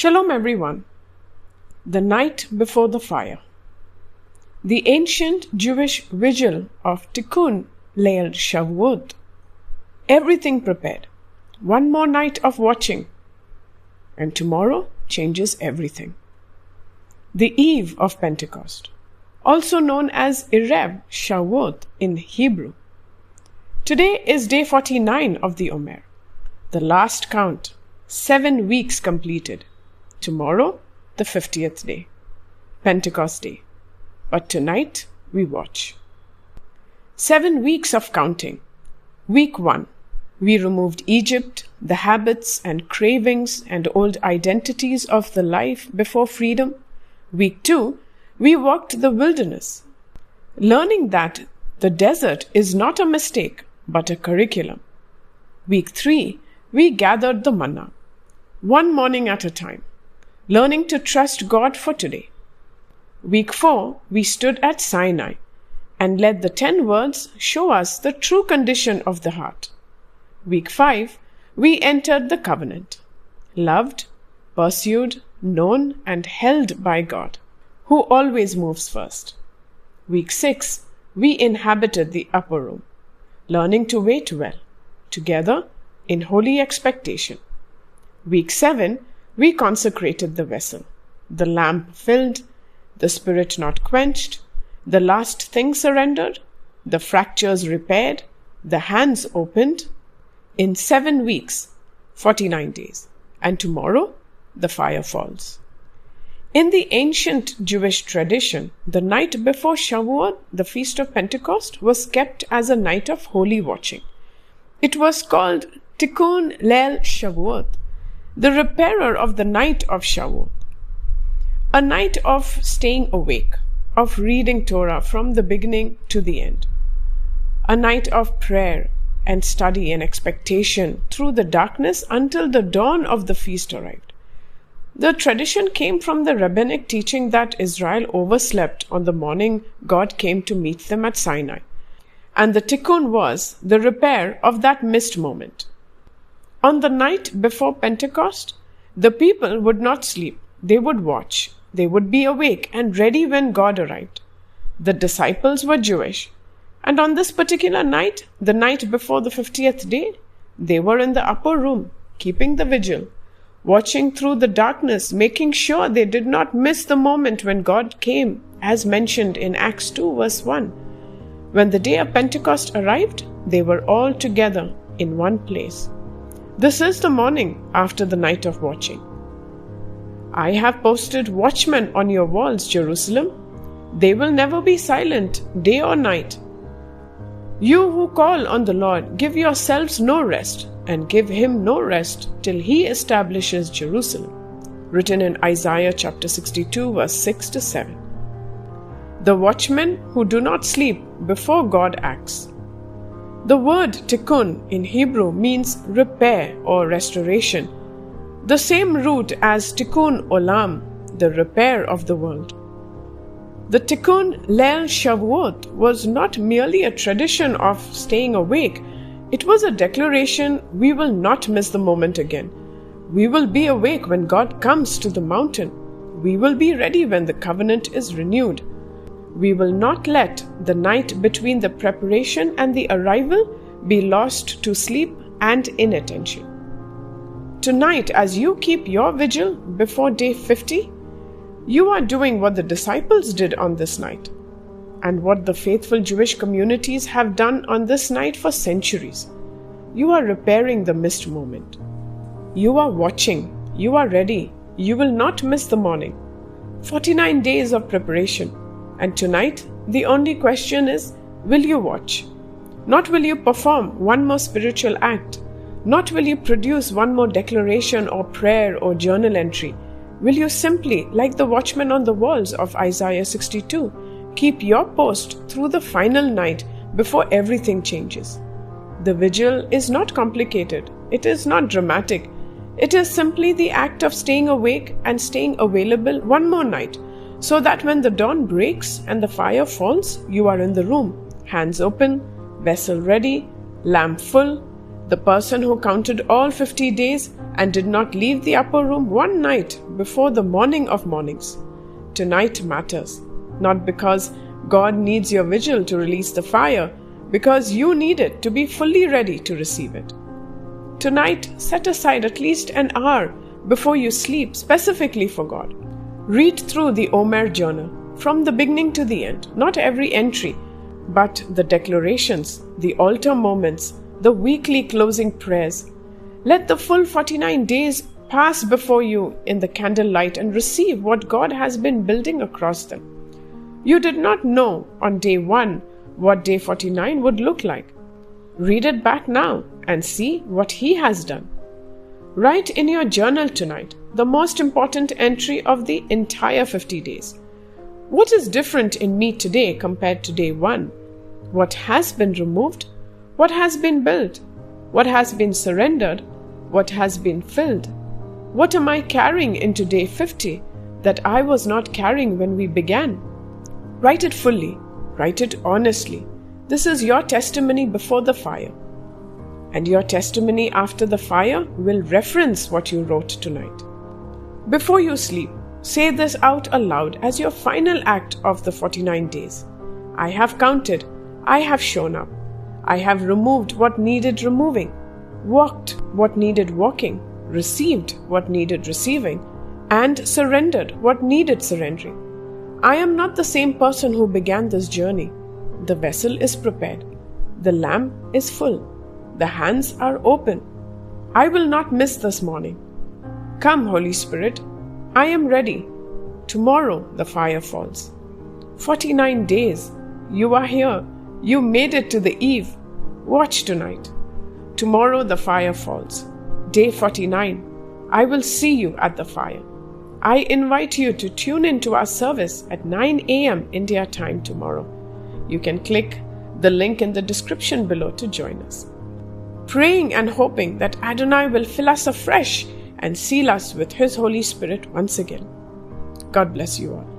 Shalom everyone. The night before the fire. The ancient Jewish vigil of Tikkun Leil Shavuot. Everything prepared. One more night of watching. And tomorrow changes everything. The Eve of Pentecost, also known as Erev Shavuot in Hebrew. Today is day 49 of the Omer, the last count, 7 weeks completed. Tomorrow, the 50th day, Pentecost day. But tonight, we watch. 7 weeks of counting. Week 1, we removed Egypt, the habits and cravings and old identities of the life before freedom. Week 2, we walked the wilderness, learning that the desert is not a mistake, but a curriculum. Week 3, we gathered the manna, one morning at a time, learning to trust God for today. Week 4, we stood at Sinai and let the 10 words show us the true condition of the heart. Week 5, we entered the covenant, loved, pursued, known, and held by God, who always moves first. Week 6, we inhabited the upper room, learning to wait well, together in holy expectation. Week 7, we consecrated the vessel, the lamp filled, the spirit not quenched, the last thing surrendered, the fractures repaired, the hands opened. In 7 weeks, 49 days, and tomorrow, the fire falls. In the ancient Jewish tradition, the night before Shavuot, the feast of Pentecost, was kept as a night of holy watching. It was called Tikkun Leil Shavuot, the repairer of the night of Shavuot. A night of staying awake, of reading Torah from the beginning to the end. A night of prayer and study and expectation through the darkness until the dawn of the feast arrived. The tradition came from the rabbinic teaching that Israel overslept on the morning God came to meet them at Sinai, and the Tikkun was the repair of that missed moment. On the night before Pentecost, the people would not sleep. They would watch. They would be awake and ready when God arrived. The disciples were Jewish, and on this particular night, the night before the 50th day, they were in the upper room, keeping the vigil, watching through the darkness, making sure they did not miss the moment when God came, as mentioned in Acts 2 verse 1. When the day of Pentecost arrived, they were all together in one place. This is the morning after the night of watching. I have posted watchmen on your walls, Jerusalem. They will never be silent, day or night. You who call on the Lord, give yourselves no rest, and give him no rest till he establishes Jerusalem. Written in Isaiah chapter 62 verse 6 to 7. The watchmen who do not sleep before God acts. The word tikkun in Hebrew means repair or restoration, the same root as tikkun olam, the repair of the world. The Tikkun Leil Shavuot was not merely a tradition of staying awake. It was a declaration we will not miss the moment again. We will be awake when God comes to the mountain. We will be ready when the covenant is renewed. We will not let the night between the preparation and the arrival be lost to sleep and inattention. Tonight, as you keep your vigil before day 50, you are doing what the disciples did on this night, and what the faithful Jewish communities have done on this night for centuries. You are repairing the missed moment. You are watching. You are ready. You will not miss the morning. 49 days of preparation. And tonight, the only question is, will you watch? Not will you perform one more spiritual act. Not will you produce one more declaration or prayer or journal entry. Will you simply, like the watchmen on the walls of Isaiah 62, keep your post through the final night before everything changes? The vigil is not complicated. It is not dramatic. It is simply the act of staying awake and staying available one more night, so that when the dawn breaks and the fire falls, you are in the room, hands open, vessel ready, lamp full, The person who counted all 50 days and did not leave the upper room one night before the morning of mornings. Tonight matters, not because God needs your vigil to release the fire, because you need it to be fully ready to receive it. Tonight, set aside at least an hour before you sleep specifically for God. Read through the Omer journal from the beginning to the end, not every entry, but the declarations, the altar moments, the weekly closing prayers. Let the full 49 days pass before you in the candlelight and receive what God has been building across them. You did not know on day 1 what day 49 would look like. Read it back now and see what He has done. Write in your journal tonight the most important entry of the entire 50 days. What is different in me today compared to day 1? What has been removed? What has been built? What has been surrendered? What has been filled? What am I carrying into day 50 that I was not carrying when we began? Write it fully. Write it honestly. This is your testimony before the fire. And your testimony after the fire will reference what you wrote tonight. Before you sleep, say this out aloud as your final act of the 49 days. I have counted. I have shown up. I have removed what needed removing, walked what needed walking, received what needed receiving, and surrendered what needed surrendering. I am not the same person who began this journey. The vessel is prepared. The lamp is full. The hands are open. I will not miss this morning. Come, Holy Spirit. I am ready. Tomorrow the fire falls. 49 days. You are here. You made it to the eve. Watch tonight. Tomorrow the fire falls. Day 49. I will see you at the fire. I invite you to tune into our service at 9 a.m. India time tomorrow. You can click the link in the description below to join us. Praying and hoping that Adonai will fill us afresh and seal us with His Holy Spirit once again. God bless you all.